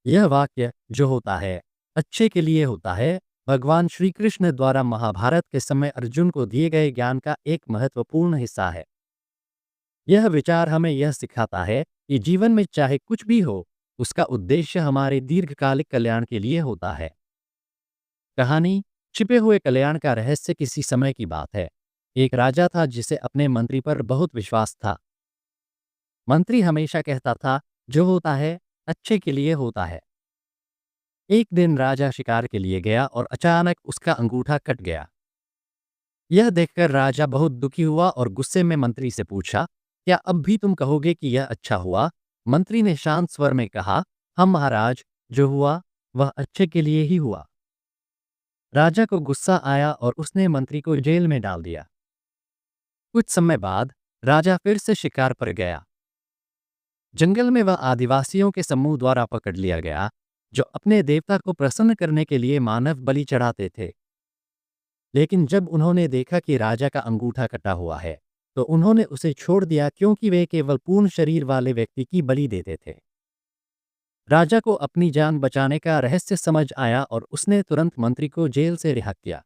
यह वाक्य जो होता है अच्छे के लिए होता है, भगवान श्री कृष्ण द्वारा महाभारत के समय अर्जुन को दिए गए ज्ञान का एक महत्वपूर्ण हिस्सा है। यह विचार हमें यह सिखाता है कि जीवन में चाहे कुछ भी हो, उसका उद्देश्य हमारे दीर्घकालिक कल्याण के लिए होता है। कहानी छिपे हुए कल्याण का रहस्य किसी समय की बात है। एक राजा था जिसे अपने मंत्री पर बहुत विश्वास था। मंत्री हमेशा कहता था, जो होता है अच्छे के लिए होता है। एक दिन राजा शिकार के लिए गया और अचानक उसका अंगूठा कट गया। यह देखकर राजा बहुत दुखी हुआ और गुस्से में मंत्री से पूछा, क्या अब भी तुम कहोगे कि यह अच्छा हुआ? मंत्री ने शांत स्वर में कहा, हम महाराज, जो हुआ वह अच्छे के लिए ही हुआ। राजा को गुस्सा आया और उसने मंत्री को जेल में डाल दिया। कुछ समय बाद राजा फिर से शिकार पर गया। जंगल में वह आदिवासियों के समूह द्वारा पकड़ लिया गया, जो अपने देवता को प्रसन्न करने के लिए मानव बलि चढ़ाते थे। लेकिन जब उन्होंने देखा कि राजा का अंगूठा कटा हुआ है, तो उन्होंने उसे छोड़ दिया क्योंकि वे केवल पूर्ण शरीर वाले व्यक्ति की बलि देते थे। राजा को अपनी जान बचाने का रहस्य समझ आया और उसने तुरंत मंत्री को जेल से रिहा किया।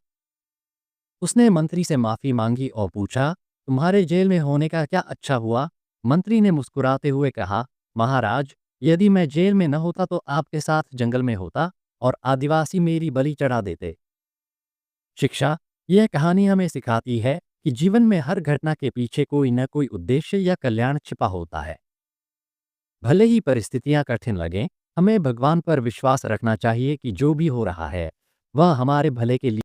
उसने मंत्री से माफी मांगी और पूछा, तुम्हारे जेल में होने का क्या अच्छा हुआ? मंत्री ने मुस्कुराते हुए कहा, महाराज, यदि मैं जेल में न होता तो आपके साथ जंगल में होता और आदिवासी मेरी बलि चढ़ा देते। शिक्षा, यह कहानी हमें सिखाती है कि जीवन में हर घटना के पीछे कोई न कोई उद्देश्य या कल्याण छिपा होता है। भले ही परिस्थितियां कठिन लगें, हमें भगवान पर विश्वास रखना चाहिए कि जो भी हो रहा है, वह हमारे भले के लिए